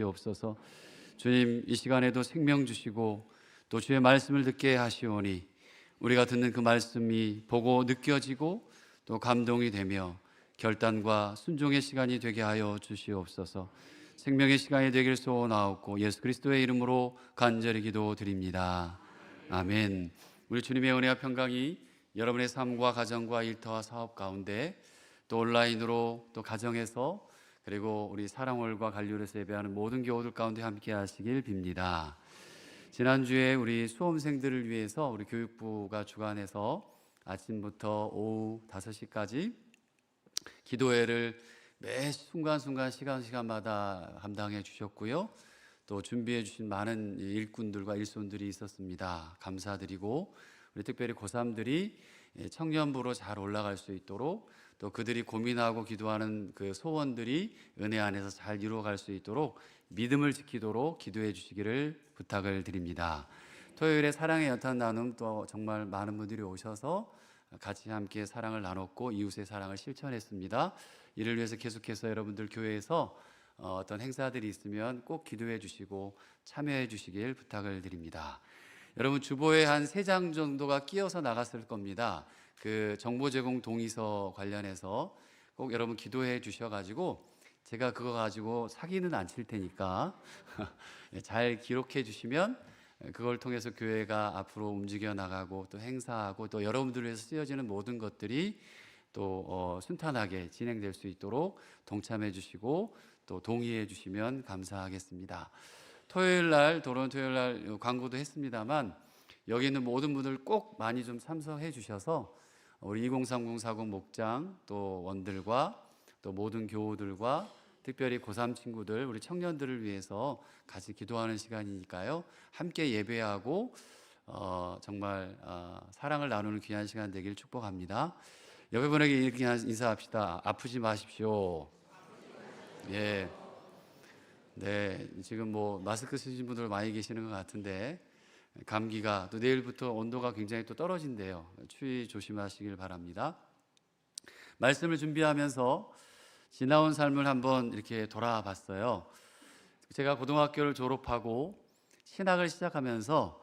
주옵소서. 주님, 이 시간에도 생명 주시고 또 주의 말씀을 듣게 하시오니 우리가 듣는 그 말씀이 보고 느껴지고 또 감동이 되며 결단과 순종의 시간이 되게 하여 주시옵소서. 생명의 시간이 되길 소원하옵고 예수 그리스도의 이름으로 간절히 기도드립니다. 아멘. 우리 주님의 은혜와 평강이 여러분의 삶과 가정과 일터와 사업 가운데 또 온라인으로 또 가정에서 그리고 우리 사랑홀과 갈률에서 예배하는 모든 교우들 가운데 함께 하시길 빕니다. 지난주에 우리 수험생들을 위해서 우리 교육부가 주관해서 아침부터 오후 5시까지 기도회를 매 순간순간 시간마다 감당해 주셨고요. 또 준비해 주신 많은 일꾼들과 일손들이 있었습니다. 감사드리고 우리 특별히 고3들이 청년부로 잘 올라갈 수 있도록 또 그들이 고민하고 기도하는 그 소원들이 은혜 안에서 잘 이루어갈 수 있도록 믿음을 지키도록 기도해 주시기를 부탁을 드립니다. 토요일에 사랑의 연탄 나눔 또 정말 많은 분들이 오셔서 같이 함께 사랑을 나눴고 이웃의 사랑을 실천했습니다. 이를 위해서 계속해서 여러분들 교회에서 어떤 행사들이 있으면 꼭 기도해 주시고 참여해 주시길 부탁을 드립니다. 여러분 주보에 한 3장 정도가 끼어서 나갔을 겁니다. 그 정보 제공 동의서 관련해서 꼭 여러분 기도해 주셔가지고 제가 그거 가지고 사기는 안 칠 테니까 잘 기록해 주시면 그걸 통해서 교회가 앞으로 움직여 나가고 또 행사하고 또 여러분들을 위해서 쓰여지는 모든 것들이 또 순탄하게 진행될 수 있도록 동참해 주시고 또 동의해 주시면 감사하겠습니다. 토요일날 도론 토요일날 광고도 했습니다만 여기 있는 모든 분들 꼭 많이 좀 참석해 주셔서 우리 203040 목장 또 원들과 또 모든 교우들과 특별히 고3 친구들 우리 청년들을 위해서 같이 기도하는 시간이니까요. 함께 예배하고 정말 사랑을 나누는 귀한 시간 되길 축복합니다. 여러분에게 이렇게 인사합시다. 아프지 마십시오. 예. 네, 지금 뭐 마스크 쓰신 분들 많이 계시는 것 같은데 감기가 또 내일부터 온도가 굉장히 또 떨어진대요. 추위 조심하시길 바랍니다. 말씀을 준비하면서 지나온 삶을 한번 이렇게 돌아봤어요. 제가 고등학교를 졸업하고 신학을 시작하면서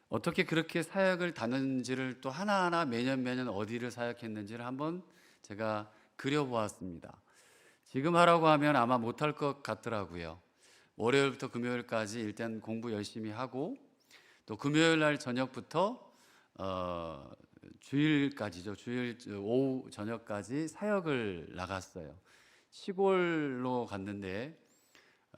어떻게 그렇게 사역을 다녔는지를 또 하나하나 매년 어디를 사역했는지를 한번 제가 그려보았습니다. 지금 하라고 하면 아마 못할 것 같더라고요. 월요일부터 금요일까지 일단 공부 열심히 하고 또 금요일 날 저녁부터 주일까지죠. 주일 오후 저녁까지 사역을 나갔어요. 시골로 갔는데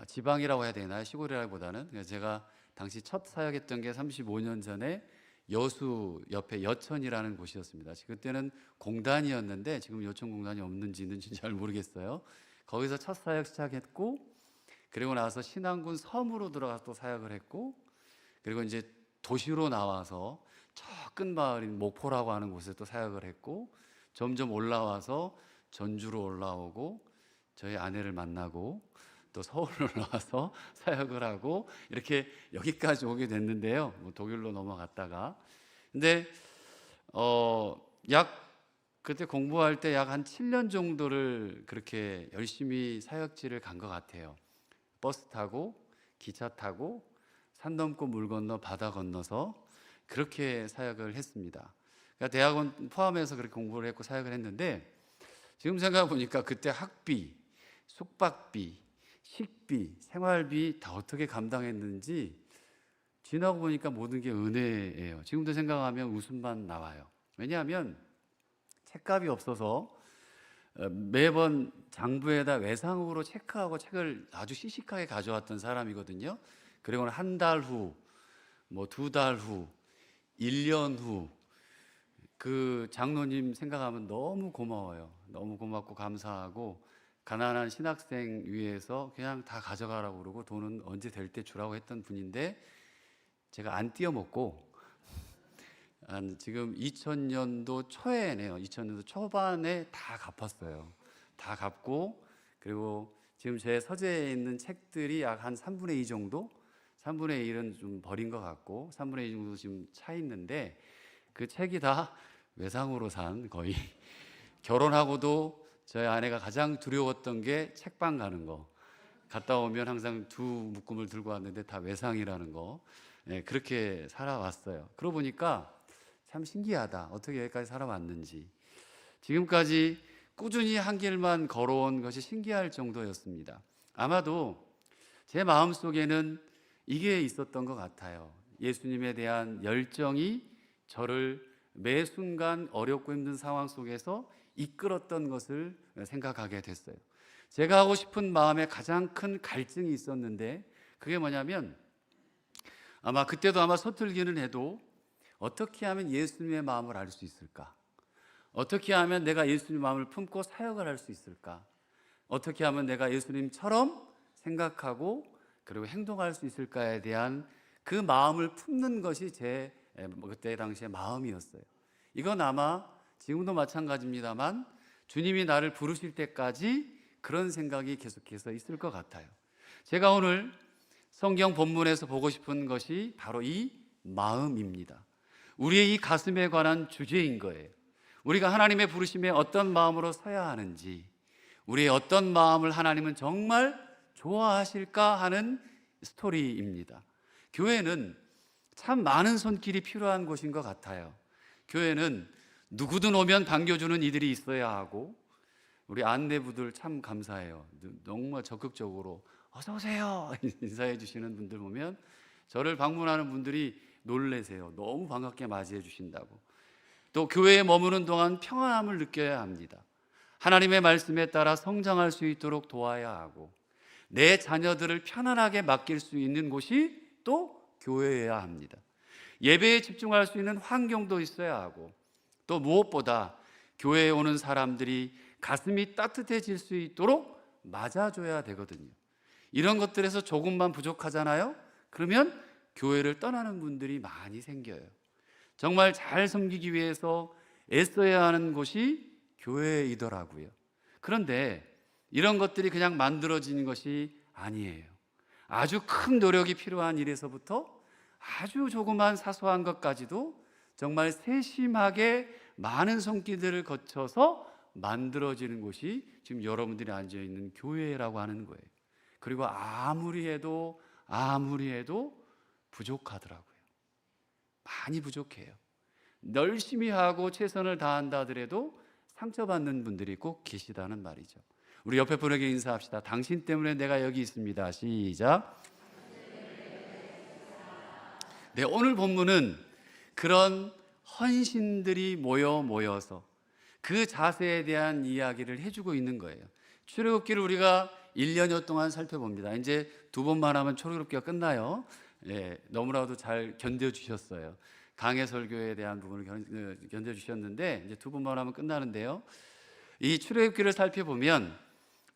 지방이라고 해야 되나요? 시골이라기보다는 그래서 제가 당시 첫 사역했던 게 35년 전에 여수 옆에 여천이라는 곳이었습니다. 그때는 공단이었는데 지금 여천 공단이 없는지 있는지 잘 모르겠어요. 거기서 첫 사역 시작했고 그리고 나서 신안군 섬으로 들어가서 또 사역을 했고 그리고 이제 도시로 나와서 저 끝 마을인 목포라고 하는 곳에 또 사역을 했고 점점 올라와서 전주로 올라오고 저희 아내를 만나고 또 서울로 올라와서 사역을 하고 이렇게 여기까지 오게 됐는데요. 뭐 독일로 넘어갔다가 근데 약 그때 공부할 때 약 한 7년 정도를 그렇게 열심히 사역지를 간 것 같아요. 버스 타고 기차 타고 산 넘고 물 건너 바다 건너서 그렇게 사역을 했습니다. 그러니까 대학원 포함해서 그렇게 공부를 했고 사역을 했는데 지금 생각해 보니까 그때 학비, 숙박비, 식비, 생활비 다 어떻게 감당했는지 지나고 보니까 모든 게 은혜예요. 지금도 생각하면 웃음만 나와요. 왜냐하면 책값이 없어서 매번 장부에다 외상으로 체크하고 책을 아주 시시하게 가져왔던 사람이거든요. 그리고는 한 달 후, 뭐 2달 후, 1년 후 그 장로님 생각하면 너무 고마워요. 너무 고맙고 감사하고 가난한 신학생 위해서 그냥 다 가져가라고 그러고 돈은 언제 될 때 주라고 했던 분인데 제가 안 띄어먹고 지금 2000년도 초에네요. 2000년도 초반에 다 갚았어요. 다 갚고 그리고 지금 제 서재에 있는 책들이 약 한 3분의 2 정도? 3분의 1은 좀 버린 것 같고 3분의 2 정도 지금 차 있는데 그 책이 다 외상으로 산 거의 결혼하고도 저희 아내가 가장 두려웠던 게 책방 가는 거. 갔다 오면 항상 두 묶음을 들고 왔는데 다 외상이라는 거. 그렇게 살아왔어요. 그러고 보니까 참 신기하다. 어떻게 여기까지 살아왔는지. 지금까지 꾸준히 한 길만 걸어온 것이 신기할 정도였습니다. 아마도 제 마음속에는 이게 있었던 것 같아요. 예수님에 대한 열정이 저를 매 순간 어렵고 힘든 상황 속에서 이끌었던 것을 생각하게 됐어요. 제가 하고 싶은 마음에 가장 큰 갈증이 있었는데, 그게 뭐냐면 아마 그때도 아마 서툴기는 해도 어떻게 하면 예수님의 마음을 알 수 있을까? 어떻게 하면 내가 예수님 마음을 품고 사역을 할 수 있을까? 어떻게 하면 내가 예수님처럼 생각하고 그리고 행동할 수 있을까에 대한 그 마음을 품는 것이 제 그때 당시의 마음이었어요. 이건 아마 지금도 마찬가지입니다만 주님이 나를 부르실 때까지 그런 생각이 계속해서 있을 것 같아요. 제가 오늘 성경 본문에서 보고 싶은 것이 바로 이 마음입니다. 우리의 이 가슴에 관한 주제인 거예요. 우리가 하나님의 부르심에 어떤 마음으로 서야 하는지, 우리의 어떤 마음을 하나님은 정말 좋아하실까 하는 스토리입니다. 교회는 참 많은 손길이 필요한 곳인 것 같아요. 교회는 누구든 오면 반겨주는 이들이 있어야 하고, 우리 안내부들 참 감사해요. 정말 적극적으로 어서 오세요 인사해 주시는 분들 보면 저를 방문하는 분들이 놀래세요. 너무 반갑게 맞이해 주신다고. 또 교회에 머무는 동안 평안함을 느껴야 합니다. 하나님의 말씀에 따라 성장할 수 있도록 도와야 하고, 내 자녀들을 편안하게 맡길 수 있는 곳이 또 교회여야 합니다. 예배에 집중할 수 있는 환경도 있어야 하고, 또 무엇보다 교회에 오는 사람들이 가슴이 따뜻해질 수 있도록 맞아줘야 되거든요. 이런 것들에서 조금만 부족하잖아요? 그러면 교회를 떠나는 분들이 많이 생겨요. 정말 잘 섬기기 위해서 애써야 하는 곳이 교회이더라고요. 그런데 이런 것들이 그냥 만들어지는 것이 아니에요. 아주 큰 노력이 필요한 일에서부터 아주 조그만 사소한 것까지도 정말 세심하게 많은 손길들을 거쳐서 만들어지는 곳이 지금 여러분들이 앉아있는 교회라고 하는 거예요. 그리고 아무리 해도 부족하더라고요. 많이 부족해요. 열심히 하고 최선을 다한다 하더라도 상처받는 분들이 꼭 계시다는 말이죠. 우리 옆에 분에게 인사합시다. 당신 때문에 내가 여기 있습니다. 시작. 네, 오늘 본문은 그런 헌신들이 모여서 그 자세에 대한 이야기를 해주고 있는 거예요. 출애굽기를 우리가 1년여 동안 살펴봅니다. 이제 두 번만 하면 출애굽기가 끝나요. 너무나도 잘 견뎌주셨어요. 강해 설교에 대한 부분을 견뎌주셨는데 이제 두 번만 하면 끝나는데요. 이 출애굽기를 살펴보면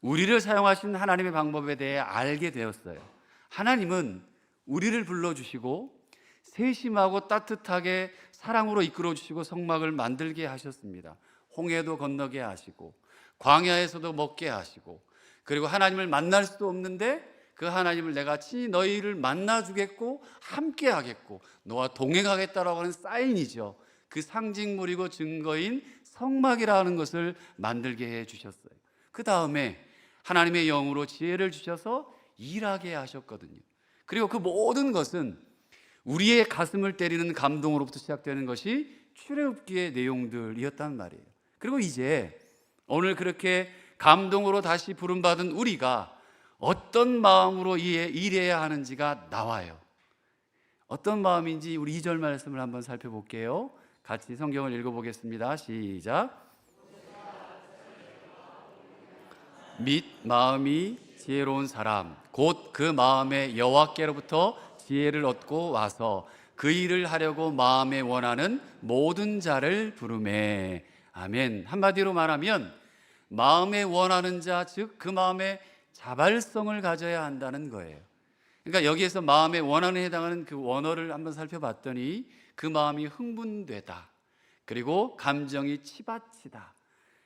우리를 사용하신 하나님의 방법에 대해 알게 되었어요. 하나님은 우리를 불러주시고 세심하고 따뜻하게 사랑으로 이끌어주시고 성막을 만들게 하셨습니다. 홍해도 건너게 하시고 광야에서도 먹게 하시고, 그리고 하나님을 만날 수도 없는데 그 하나님을 내가 친히 너희를 만나주겠고 함께 하겠고 너와 동행하겠다라고 하는 사인이죠. 그 상징물이고 증거인 성막이라는 것을 만들게 해주셨어요. 그 다음에 하나님의 영으로 지혜를 주셔서 일하게 하셨거든요. 그리고 그 모든 것은 우리의 가슴을 때리는 감동으로부터 시작되는 것이 출애굽기의 내용들이었단 말이에요. 그리고 이제 오늘 그렇게 감동으로 다시 부름받은 우리가 어떤 마음으로 일해야 하는지가 나와요. 어떤 마음인지 우리 2절 말씀을 한번 살펴볼게요. 같이 성경을 읽어보겠습니다. 시작. 및 마음이 지혜로운 사람 곧 그 마음에 여호와께로부터 지혜를 얻고 와서 그 일을 하려고 마음에 원하는 모든 자를 부르매. 아멘. 한마디로 말하면 마음에 원하는 자, 즉 그 마음에 자발성을 가져야 한다는 거예요. 그러니까 여기에서 마음에 원하는 해당하는 그 원어를 한번 살펴봤더니 그 마음이 흥분되다, 그리고 감정이 치받치다,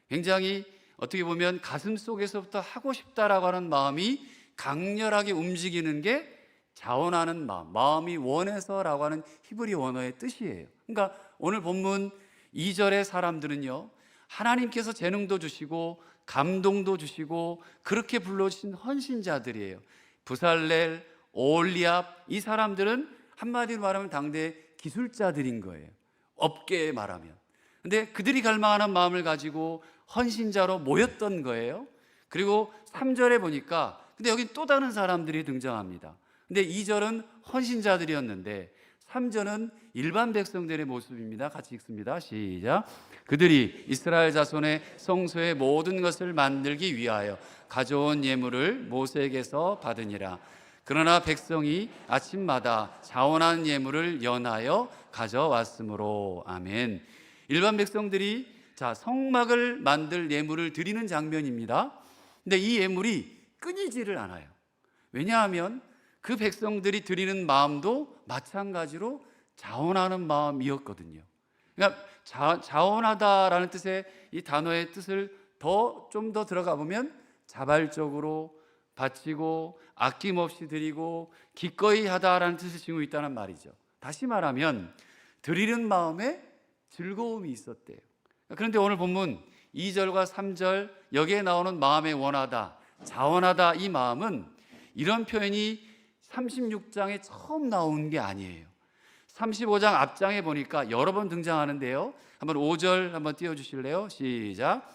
굉장히 어떻게 보면 가슴 속에서부터 하고 싶다라고 하는 마음이 강렬하게 움직이는 게 자원하는 마음, 마음이 원해서라고 하는 히브리 원어의 뜻이에요. 그러니까 오늘 본문 2절의 사람들은요, 하나님께서 재능도 주시고 감동도 주시고 그렇게 불러주신 헌신자들이에요. 부살렐, 오홀리압, 이 사람들은 한마디로 말하면 당대 기술자들인 거예요. 업계에 말하면. 근데 그들이 갈망하는 마음을 가지고 헌신자로 모였던 거예요. 그리고 3절에 보니까 근데 여기 또 다른 사람들이 등장합니다. 근데 2절은 헌신자들이었는데 3절은 일반 백성들의 모습입니다. 같이 읽습니다. 시작. 그들이 이스라엘 자손의 성소의 모든 것을 만들기 위하여 가져온 예물을 모세에게서 받으니라. 그러나 백성이 아침마다 자원한 예물을 연하여 가져왔으므로. 아멘. 일반 백성들이 성막을 만들 예물을 드리는 장면입니다. 근데 이 예물이 끊이지를 않아요. 왜냐하면 그 백성들이 드리는 마음도 마찬가지로 자원하는 마음이었거든요. 그러니까 자원하다라는 뜻의 이 단어의 뜻을 좀 더 들어가 보면 자발적으로 바치고 아낌없이 드리고 기꺼이 하다라는 뜻을 지니고 있다는 말이죠. 다시 말하면 드리는 마음에 즐거움이 있었대요. 그런데 오늘 본문 2절과 3절 여기에 나오는 마음에 원하다, 자원하다, 이 마음은 이런 표현이 36장에 처음 나온 게 아니에요. 35장 앞장에 보니까 여러 번 등장하는데요. 한번 5절 한번 띄워주실래요? 시작.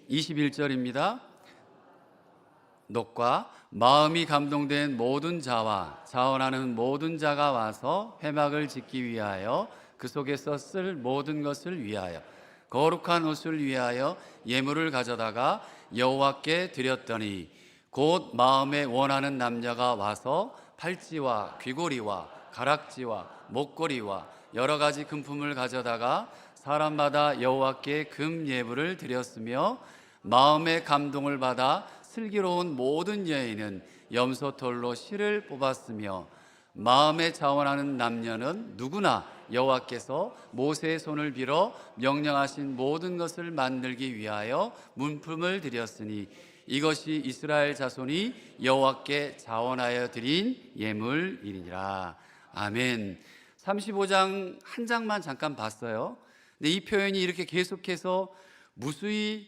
21절입니다. 녹과 마음이 감동된 모든 자와 자원하는 모든 자가 와서 회막을 짓기 위하여 그 속에서 쓸 모든 것을 위하여 거룩한 옷을 위하여 예물을 가져다가 여호와께 드렸더니 곧 마음에 원하는 남녀가 와서 팔찌와 귀고리와 가락지와 목걸이와 여러 가지 금품을 가져다가 사람마다 여호와께 금 예물을 드렸으며 마음의 감동을 받아 슬기로운 모든 여인은 염소털로 실을 뽑았으며 마음에 자원하는 남녀는 누구나 여호와께서 모세의 손을 빌어 명령하신 모든 것을 만들기 위하여 문품을 드렸으니 이것이 이스라엘 자손이 여호와께 자원하여 드린 예물이니라. 아멘. 35장 한 장만 잠깐 봤어요. 근데 이 표현이 이렇게 계속해서 무수히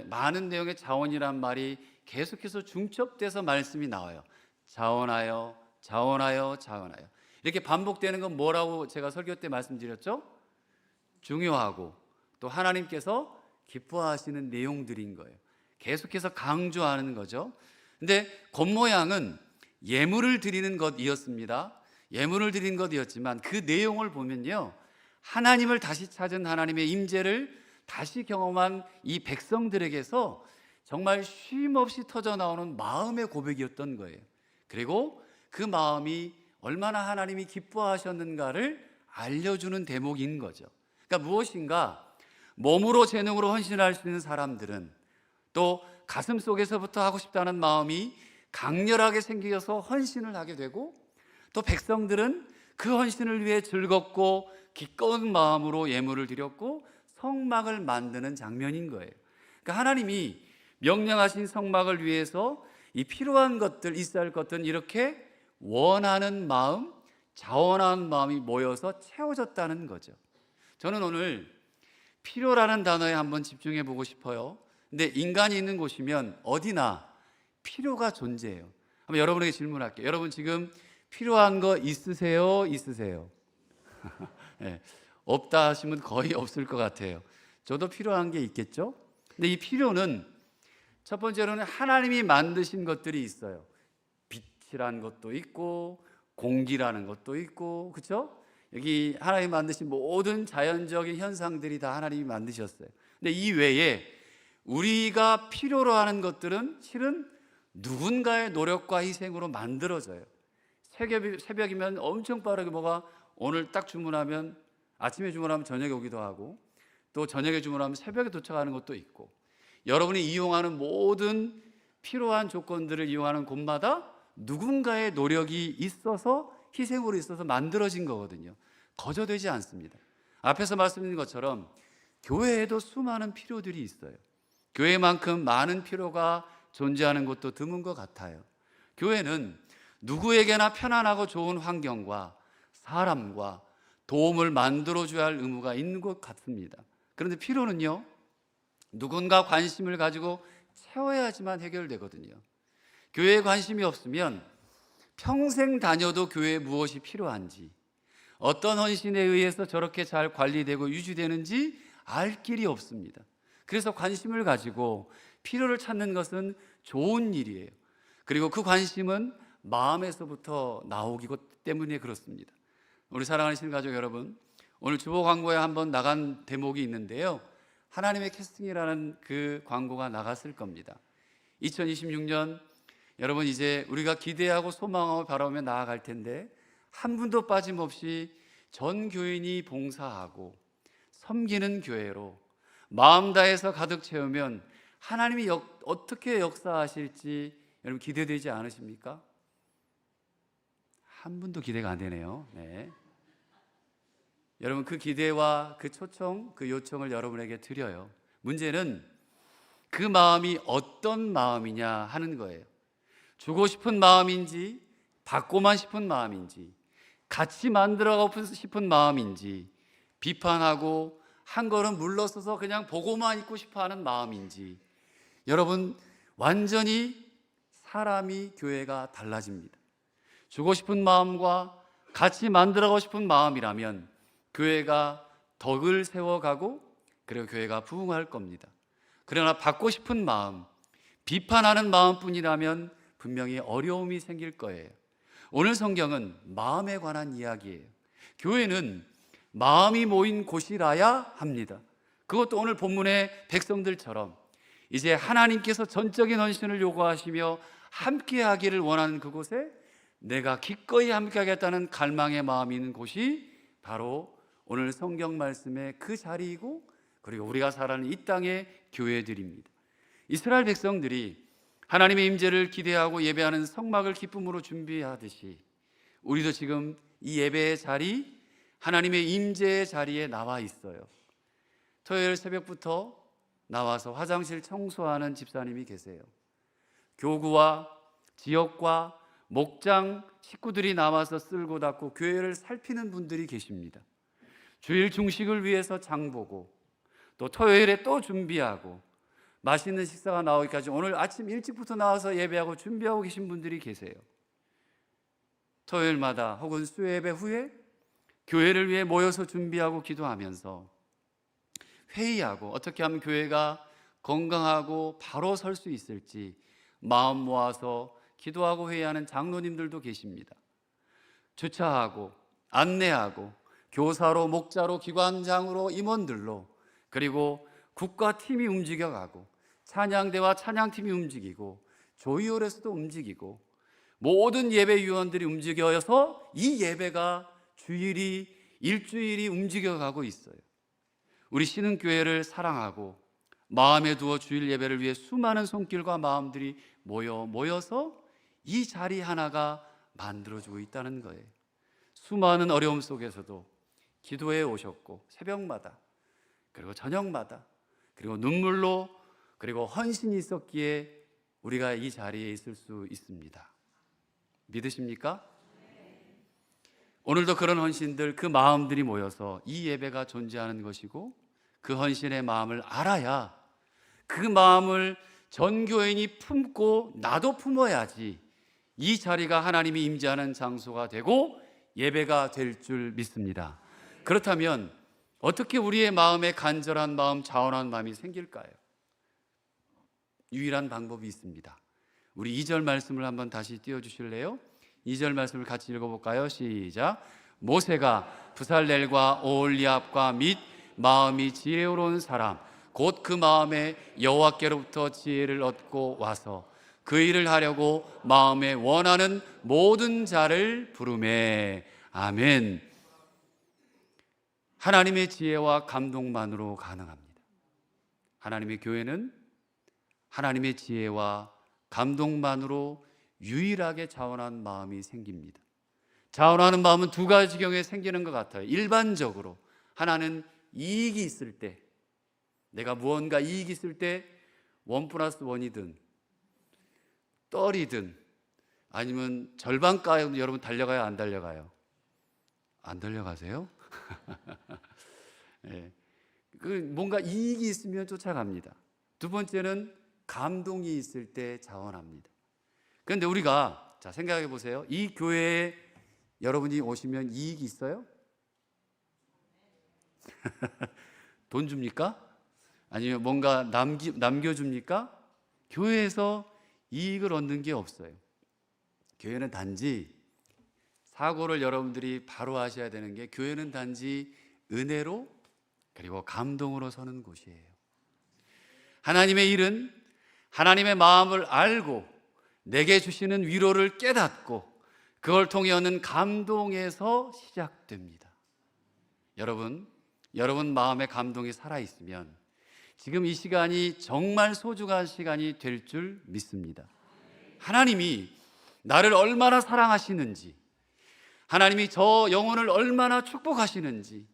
많은 내용의 자원이란 말이 계속해서 중첩돼서 말씀이 나와요. 자원하여, 자원하여, 자원하여. 이렇게 반복되는 건 뭐라고 제가 설교 때 말씀드렸죠? 중요하고 또 하나님께서 기뻐하시는 내용들인 거예요. 계속해서 강조하는 거죠. 근데 겉모양은 예물을 드리는 것이었습니다. 예물을 드리는 것이었지만 그 내용을 보면요, 하나님을 다시 찾은 하나님의 임재를 다시 경험한 이 백성들에게서 정말 쉼없이 터져나오는 마음의 고백이었던 거예요. 그리고 그 마음이 얼마나 하나님이 기뻐하셨는가를 알려주는 대목인 거죠. 그러니까 무엇인가 몸으로 재능으로 헌신할 수 있는 사람들은 또 가슴 속에서부터 하고 싶다는 마음이 강렬하게 생겨서 헌신을 하게 되고, 또 백성들은 그 헌신을 위해 즐겁고 기꺼운 마음으로 예물을 드렸고 성막을 만드는 장면인 거예요. 그러니까 하나님이 명령하신 성막을 위해서 이 필요한 것들, 있어야 할 것들은 이렇게 원하는 마음, 자원하는 마음이 모여서 채워졌다는 거죠. 저는 오늘 필요라는 단어에 한번 집중해 보고 싶어요. 근데 인간이 있는 곳이면 어디나 필요가 존재해요. 한번 여러분에게 질문할게요. 여러분 지금 필요한 거 있으세요? 있으세요? 네, 없다 하시면 거의 없을 것 같아요. 저도 필요한 게 있겠죠? 근데 이 필요는 첫 번째로는 하나님이 만드신 것들이 있어요. 빛이라는 것도 있고 공기라는 것도 있고, 그렇죠? 여기 하나님이 만드신 모든 자연적인 현상들이 다 하나님이 만드셨어요. 근데 이 외에 우리가 필요로 하는 것들은 실은 누군가의 노력과 희생으로 만들어져요. 새벽이면 엄청 빠르게 뭐가 오늘 딱 주문하면 아침에 주문하면 저녁에 오기도 하고, 또 저녁에 주문하면 새벽에 도착하는 것도 있고, 여러분이 이용하는 모든 필요한 조건들을 이용하는 곳마다 누군가의 노력이 있어서 희생으로 있어서 만들어진 거거든요. 거저되지 않습니다. 앞에서 말씀드린 것처럼 교회에도 수많은 필요들이 있어요. 교회만큼 많은 필요가 존재하는 곳도 드문 것 같아요. 교회는 누구에게나 편안하고 좋은 환경과 사람과 도움을 만들어줘야 할 의무가 있는 것 같습니다. 그런데 필요는요, 누군가 관심을 가지고 채워야지만 해결되거든요. 교회에 관심이 없으면 평생 다녀도 교회에 무엇이 필요한지, 어떤 헌신에 의해서 저렇게 잘 관리되고 유지되는지 알 길이 없습니다. 그래서 관심을 가지고 필요를 찾는 것은 좋은 일이에요. 그리고 그 관심은 마음에서부터 나오기 때문에 그렇습니다. 우리 사랑하는 가족 여러분, 오늘 주보 광고에 한번 나간 대목이 있는데요, 하나님의 캐스팅이라는 그 광고가 나갔을 겁니다. 2026년 여러분, 이제 우리가 기대하고 소망하고 바라보며 나아갈 텐데 한 분도 빠짐없이 전 교인이 봉사하고 섬기는 교회로 마음 다해서 가득 채우면 하나님이 어떻게 역사하실지 여러분 기대되지 않으십니까? 한 분도 기대가 안 되네요. 네. 여러분, 그 기대와 그 초청, 그 요청을 여러분에게 드려요. 문제는 그 마음이 어떤 마음이냐 하는 거예요. 주고 싶은 마음인지, 받고만 싶은 마음인지, 같이 만들어가고 싶은 마음인지, 비판하고 한 걸음 물러서서 그냥 보고만 있고 싶어하는 마음인지, 여러분, 완전히 사람이, 교회가 달라집니다. 주고 싶은 마음과 같이 만들어가고 싶은 마음이라면 교회가 덕을 세워가고, 그리고 교회가 부흥할 겁니다. 그러나 받고 싶은 마음, 비판하는 마음뿐이라면 분명히 어려움이 생길 거예요. 오늘 성경은 마음에 관한 이야기예요. 교회는 마음이 모인 곳이라야 합니다. 그것도 오늘 본문의 백성들처럼 이제 하나님께서 전적인 헌신을 요구하시며 함께하기를 원하는 그곳에 내가 기꺼이 함께하겠다는 갈망의 마음이 있는 곳이 바로 오늘 성경 말씀의 그 자리이고, 그리고 우리가 살아가는 이 땅의 교회들입니다. 이스라엘 백성들이 하나님의 임재를 기대하고 예배하는 성막을 기쁨으로 준비하듯이 우리도 지금 이 예배의 자리, 하나님의 임재의 자리에 나와 있어요. 토요일 새벽부터 나와서 화장실 청소하는 집사님이 계세요. 교구와 지역과 목장 식구들이 나와서 쓸고 닦고 교회를 살피는 분들이 계십니다. 주일 중식을 위해서 장 보고, 또 토요일에 또 준비하고, 맛있는 식사가 나오기까지 오늘 아침 일찍부터 나와서 예배하고 준비하고 계신 분들이 계세요. 토요일마다 혹은 수요예배 후에 교회를 위해 모여서 준비하고 기도하면서 회의하고, 어떻게 하면 교회가 건강하고 바로 설 수 있을지 마음 모아서 기도하고 회의하는 장로님들도 계십니다. 주차하고 안내하고 교사로, 목자로, 기관장으로, 임원들로, 그리고 국가팀이 움직여가고 찬양대와 찬양팀이 움직이고 조이홀에서도 움직이고 모든 예배위원들이 움직여서 이 예배가 주일이, 일주일이 움직여가고 있어요. 우리 신흥교회를 사랑하고 마음에 두어 주일 예배를 위해 수많은 손길과 마음들이 모여서 이 자리 하나가 만들어지고 있다는 거예요. 수많은 어려움 속에서도 기도해 오셨고, 새벽마다, 그리고 저녁마다, 그리고 눈물로, 그리고 헌신이 있었기에 우리가 이 자리에 있을 수 있습니다. 믿으십니까? 오늘도 그런 헌신들, 그 마음들이 모여서 이 예배가 존재하는 것이고, 그 헌신의 마음을 알아야 그 마음을 전 교인이 품고 나도 품어야지 이 자리가 하나님이 임재하는 장소가 되고 예배가 될 줄 믿습니다. 그렇다면 어떻게 우리의 마음에 간절한 마음, 자원한 마음이 생길까요? 유일한 방법이 있습니다. 우리 2절 말씀을 한번 다시 띄워주실래요? 2절 말씀을 같이 읽어볼까요? 시작. 모세가 부살렐과 오홀리압과 및 마음이 지혜로운 사람 곧 그 마음에 여호와께로부터 지혜를 얻고 와서 그 일을 하려고 마음에 원하는 모든 자를 부르매. 아멘. 하나님의 지혜와 감동만으로 가능합니다. 하나님의 교회는 하나님의 지혜와 감동만으로 유일하게 자원한 마음이 생깁니다. 자원하는 마음은 두 가지 경우에 생기는 것 같아요. 일반적으로 하나는 이익이 있을 때, 내가 무언가 이익이 있을 때 1+1이든 떨이든 아니면 절반가요? 여러분 달려가요? 안 달려가요? 안 달려가세요? 네. 뭔가 이익이 있으면 쫓아갑니다. 두 번째는 감동이 있을 때 자원합니다. 그런데 우리가 생각해 보세요. 이 교회에 여러분이 오시면 이익이 있어요? 돈 줍니까? 아니면 뭔가 남겨줍니까? 교회에서 이익을 얻는 게 없어요. 교회는 단지 사고를 여러분들이 바로 하셔야 되는 게, 교회는 단지 은혜로 그리고 감동으로 서는 곳이에요. 하나님의 일은 하나님의 마음을 알고 내게 주시는 위로를 깨닫고 그걸 통해 얻는 감동에서 시작됩니다. 여러분 마음에 감동이 살아있으면 지금 이 시간이 정말 소중한 시간이 될 줄 믿습니다. 하나님이 나를 얼마나 사랑하시는지, 하나님이 저 영혼을 얼마나 축복하시는지,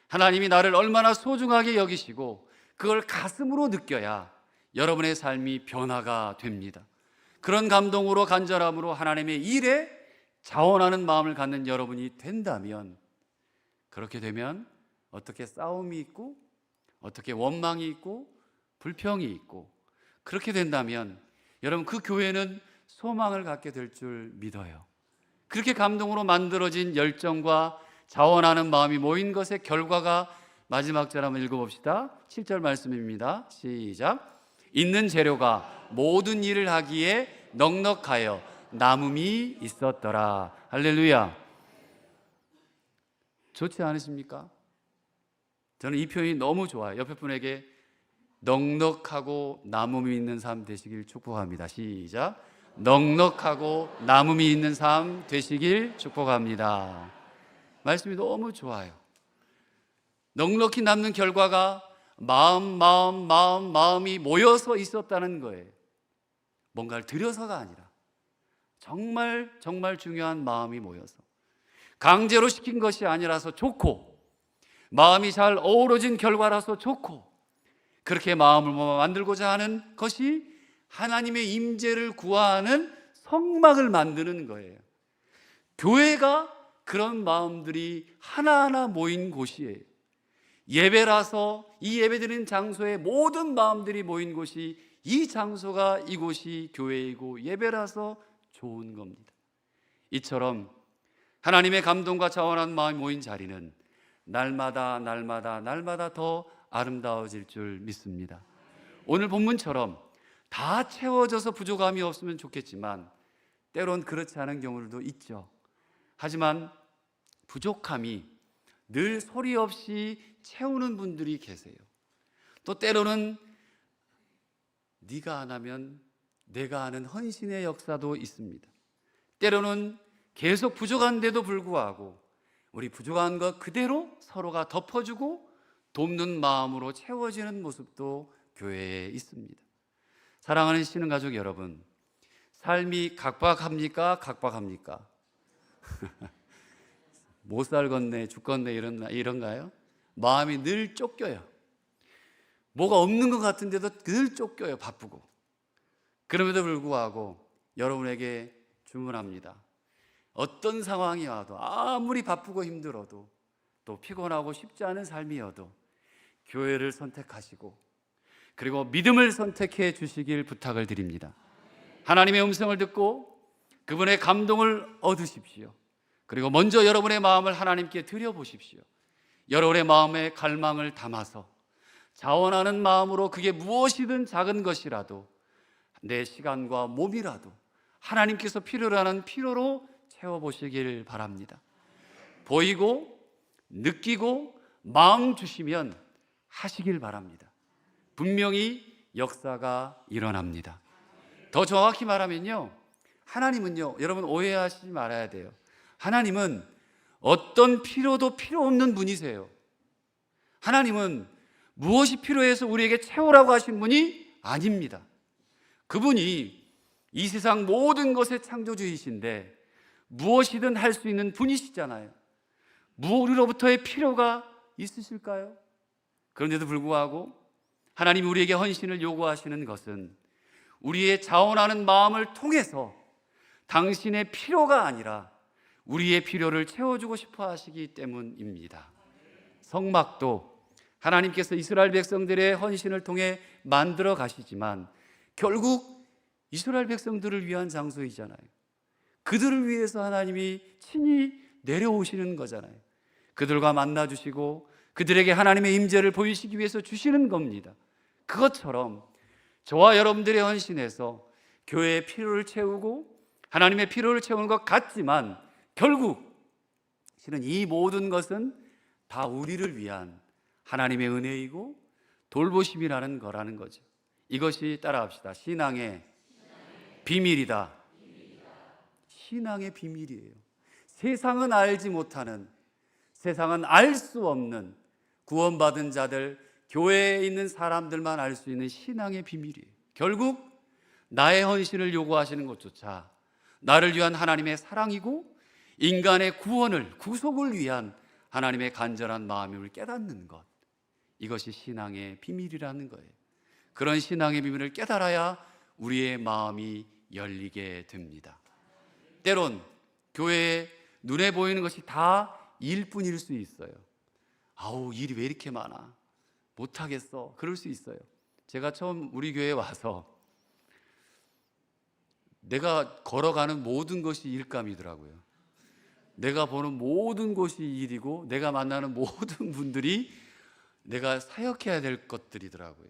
하나님이 나를 얼마나 소중하게 여기시고 그걸 가슴으로 느껴야 여러분의 삶이 변화가 됩니다. 그런 감동으로, 간절함으로 하나님의 일에 자원하는 마음을 갖는 여러분이 된다면, 그렇게 되면 어떻게 싸움이 있고 어떻게 원망이 있고 불평이 있고, 그렇게 된다면 여러분 그 교회는 소망을 갖게 될 줄 믿어요. 그렇게 감동으로 만들어진 열정과 자원하는 마음이 모인 것의 결과가, 마지막 절 한번 읽어봅시다. 7절 말씀입니다. 시작. 있는 재료가 모든 일을 하기에 넉넉하여 남음이 있었더라. 할렐루야. 좋지 않으십니까? 저는 이 표현이 너무 좋아요. 옆에 분에게 넉넉하고 남음이 있는 삶 되시길 축복합니다. 시작. 넉넉하고 남음이 있는 삶 되시길 축복합니다. 말씀이 너무 좋아요. 넉넉히 남는 결과가 마음이 모여서 있었다는 거예요. 뭔가를 들여서가 아니라 정말 중요한 마음이 모여서, 강제로 시킨 것이 아니라서 좋고, 마음이 잘 어우러진 결과라서 좋고, 그렇게 마음을 만들고자 하는 것이 하나님의 임재를 구하는 성막을 만드는 거예요. 교회가 그런 마음들이 하나하나 모인 곳이에요. 예배라서 이 예배드리는 장소에 모든 마음들이 모인 곳이, 이 장소가, 이곳이 교회이고 예배라서 좋은 겁니다. 이처럼 하나님의 감동과 자원한 마음이 모인 자리는 날마다 더 아름다워질 줄 믿습니다. 오늘 본문처럼 다 채워져서 부족함이 없으면 좋겠지만 때론 그렇지 않은 경우들도 있죠. 하지만 부족함이 늘 소리 없이 채우는 분들이 계세요. 또 때로는 네가 안 하면 내가 하는 헌신의 역사도 있습니다. 때로는 계속 부족한데도 불구하고 우리 부족한 것 그대로 서로가 덮어주고 돕는 마음으로 채워지는 모습도 교회에 있습니다. 사랑하는 신흥가족 여러분, 삶이 각박합니까? 각박합니까? 못 살겠네, 죽겠네 이런가요? 마음이 늘 쫓겨요. 뭐가 없는 것 같은데도 늘 쫓겨요. 바쁘고. 그럼에도 불구하고 여러분에게 주문합니다. 어떤 상황이 와도, 아무리 바쁘고 힘들어도, 또 피곤하고 쉽지 않은 삶이어도 교회를 선택하시고 그리고 믿음을 선택해 주시길 부탁을 드립니다. 하나님의 음성을 듣고 그분의 감동을 얻으십시오. 그리고 먼저 여러분의 마음을 하나님께 드려보십시오. 여러분의 마음에 갈망을 담아서 자원하는 마음으로, 그게 무엇이든 작은 것이라도 내 시간과 몸이라도 하나님께서 필요로 하는 필요로 채워보시길 바랍니다. 보이고 느끼고 마음 주시면 하시길 바랍니다. 분명히 역사가 일어납니다. 더 정확히 말하면요, 하나님은요, 여러분 오해하시지 말아야 돼요. 하나님은 어떤 필요도 필요 없는 분이세요. 하나님은 무엇이 필요해서 우리에게 채우라고 하신 분이 아닙니다. 그분이 이 세상 모든 것의 창조주이신데 무엇이든 할 수 있는 분이시잖아요. 우리로부터의 필요가 있으실까요? 그런데도 불구하고 하나님이 우리에게 헌신을 요구하시는 것은 우리의 자원하는 마음을 통해서 당신의 필요가 아니라 우리의 필요를 채워주고 싶어 하시기 때문입니다. 성막도 하나님께서 이스라엘 백성들의 헌신을 통해 만들어 가시지만 결국 이스라엘 백성들을 위한 장소이잖아요. 그들을 위해서 하나님이 친히 내려오시는 거잖아요. 그들과 만나주시고 그들에게 하나님의 임재를 보이시기 위해서 주시는 겁니다. 그것처럼 저와 여러분들의 헌신에서 교회의 필요를 채우고 하나님의 필요를 채우는 것 같지만 결국 실은 이 모든 것은 다 우리를 위한 하나님의 은혜이고 돌보심이라는 거라는 거죠. 이것이 따라합시다. 신앙의 비밀이다. 신앙의 비밀이에요. 세상은 알지 못하는, 세상은 알 수 없는 구원받은 자들, 교회에 있는 사람들만 알 수 있는 신앙의 비밀이에요. 결국 나의 헌신을 요구하시는 것조차 나를 위한 하나님의 사랑이고 인간의 구원을, 구속을 위한 하나님의 간절한 마음임을 깨닫는 것, 이것이 신앙의 비밀이라는 거예요. 그런 신앙의 비밀을 깨달아야 우리의 마음이 열리게 됩니다. 때론 교회에 눈에 보이는 것이 다 일뿐일 수 있어요. 아우, 일이 왜 이렇게 많아, 못하겠어, 그럴 수 있어요. 제가 처음 우리 교회에 와서 내가 걸어가는 모든 것이 일감이더라고요. 내가 보는 모든 것이 일이고 내가 만나는 모든 분들이 내가 사역해야 될 것들이더라고요.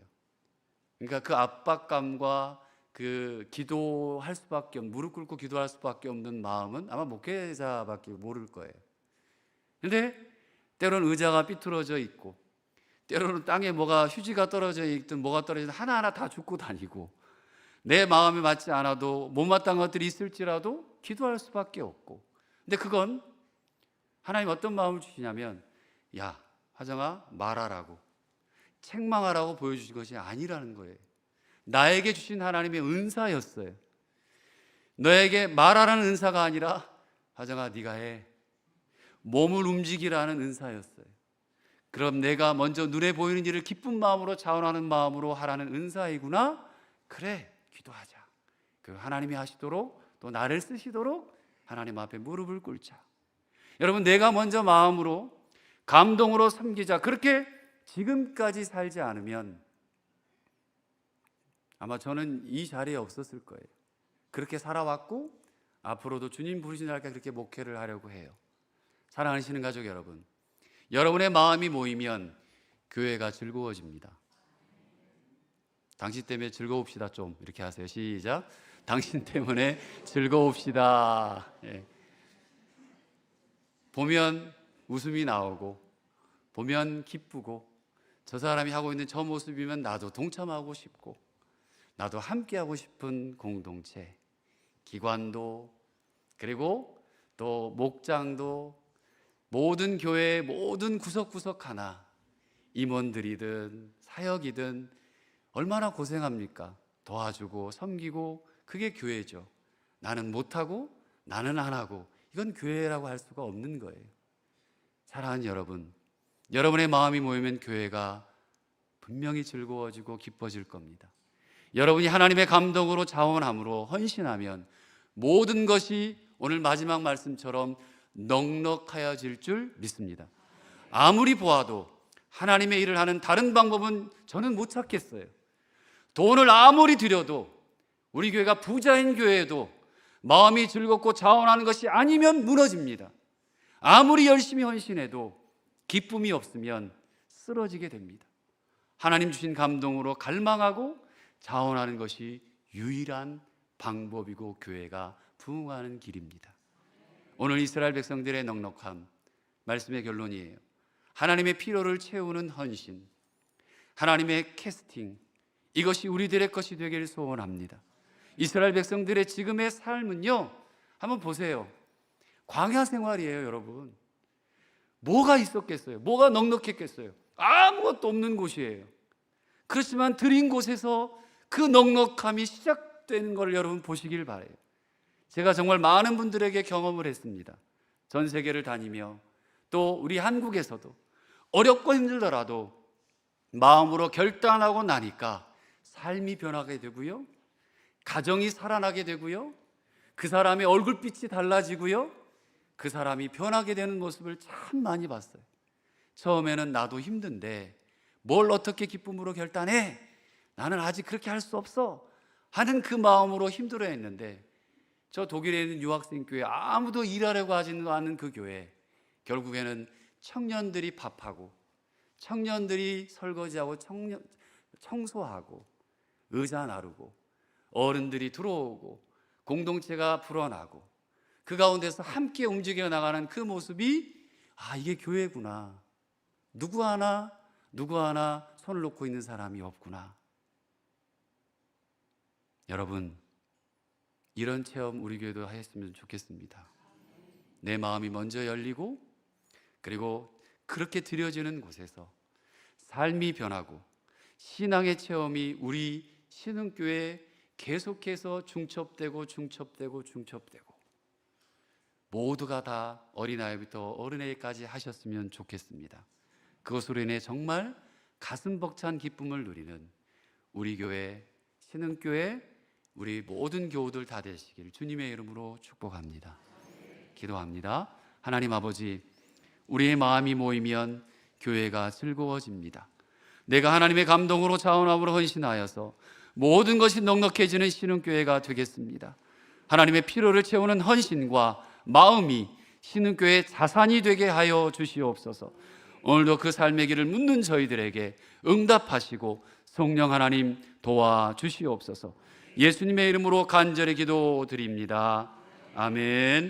그러니까 그 압박감과 그 기도할 수밖에 없는, 무릎 꿇고 기도할 수밖에 없는 마음은 아마 목회자밖에 모를 거예요. 근데 때로는 의자가 삐뚤어져 있고 때로는 땅에 뭐가 휴지가 떨어져 있든 뭐가 떨어지든 하나하나 다 줍고 다니고 내 마음에 맞지 않아도 못마땅한 것들이 있을지라도 기도할 수밖에 없고, 근데 그건 하나님 어떤 마음을 주시냐면, 야 화정아 말하라고, 책망하라고 보여주신 것이 아니라는 거예요. 나에게 주신 하나님의 은사였어요. 너에게 말하라는 은사가 아니라 화정아 네가 해, 몸을 움직이라는 은사였어요. 그럼 내가 먼저 눈에 보이는 일을 기쁜 마음으로 자원하는 마음으로 하라는 은사이구나. 그래, 기도하자. 그 하나님이 하시도록 또 나를 쓰시도록 하나님 앞에 무릎을 꿇자. 여러분, 내가 먼저 마음으로 감동으로 섬기자. 그렇게 지금까지 살지 않으면 아마 저는 이 자리에 없었을 거예요. 그렇게 살아왔고 앞으로도 주님 부르신 날까지 그렇게 목회를 하려고 해요. 사랑하시는 가족 여러분, 여러분의 마음이 모이면 교회가 즐거워집니다. 당신 때문에 즐거웁시다. 좀 이렇게 하세요. 시작. 당신 때문에 즐거웁시다. 예. 보면 웃음이 나오고 보면 기쁘고 저 사람이 하고 있는 저 모습이면 나도 동참하고 싶고 나도 함께하고 싶은 공동체, 기관도 그리고 또 목장도 모든 교회의 모든 구석구석 하나, 임원들이든 사역이든 얼마나 고생합니까? 도와주고 섬기고, 그게 교회죠. 나는 못하고 나는 안 하고, 이건 교회라고 할 수가 없는 거예요. 사랑하는 여러분, 여러분의 마음이 모이면 교회가 분명히 즐거워지고 기뻐질 겁니다. 여러분이 하나님의 감동으로 자원함으로 헌신하면 모든 것이 오늘 마지막 말씀처럼 넉넉하여질 줄 믿습니다. 아무리 보아도 하나님의 일을 하는 다른 방법은 저는 못 찾겠어요. 돈을 아무리 들여도 우리 교회가 부자인 교회에도 마음이 즐겁고 자원하는 것이 아니면 무너집니다. 아무리 열심히 헌신해도 기쁨이 없으면 쓰러지게 됩니다. 하나님 주신 감동으로 갈망하고 자원하는 것이 유일한 방법이고 교회가 부흥하는 길입니다. 오늘 이스라엘 백성들의 넉넉함, 말씀의 결론이에요. 하나님의 필요를 채우는 헌신, 하나님의 캐스팅, 이것이 우리들의 것이 되기를 소원합니다. 이스라엘 백성들의 지금의 삶은요, 한번 보세요. 광야 생활이에요, 여러분. 뭐가 있었겠어요? 뭐가 넉넉했겠어요? 아무것도 없는 곳이에요. 그렇지만 드린 곳에서 그 넉넉함이 시작되는 걸 여러분 보시길 바라요. 제가 정말 많은 분들에게 경험을 했습니다. 전 세계를 다니며 또 우리 한국에서도 어렵고 힘들더라도 마음으로 결단하고 나니까 삶이 변하게 되고요, 가정이 살아나게 되고요, 그 사람의 얼굴빛이 달라지고요, 그 사람이 변하게 되는 모습을 참 많이 봤어요. 처음에는 나도 힘든데 뭘 어떻게 기쁨으로 결단해? 나는 아직 그렇게 할 수 없어 하는 그 마음으로 힘들어했는데, 저 독일에 있는 유학생 교회, 아무도 일하려고 하지는 않는 그 교회, 결국에는 청년들이 밥하고 청년들이 설거지하고 청소하고 의자 나르고 어른들이 들어오고 공동체가 불어나고 그 가운데서 함께 움직여 나가는 그 모습이, 아, 이게 교회구나. 누구 하나 손을 놓고 있는 사람이 없구나. 여러분, 이런 체험 우리 교회도 했으면 좋겠습니다. 내 마음이 먼저 열리고, 그리고 그렇게 드려지는 곳에서 삶이 변하고 신앙의 체험이 우리 신흥교회에 계속해서 중첩되고 모두가 다 어린아이부터 어른애까지 하셨으면 좋겠습니다. 그것으로 인해 정말 가슴 벅찬 기쁨을 누리는 우리 교회, 신흥교회, 우리 모든 교우들 다 되시길 주님의 이름으로 축복합니다. 기도합니다. 하나님 아버지, 우리의 마음이 모이면 교회가 즐거워집니다. 내가 하나님의 감동으로 자원함으로 헌신하여서 모든 것이 넉넉해지는 신흥교회가 되겠습니다. 하나님의 필요를 채우는 헌신과 마음이 신흥교회의 자산이 되게 하여 주시옵소서. 오늘도 그 삶의 길을 묻는 저희들에게 응답하시고 성령 하나님 도와주시옵소서. 예수님의 이름으로 간절히 기도드립니다. 아멘.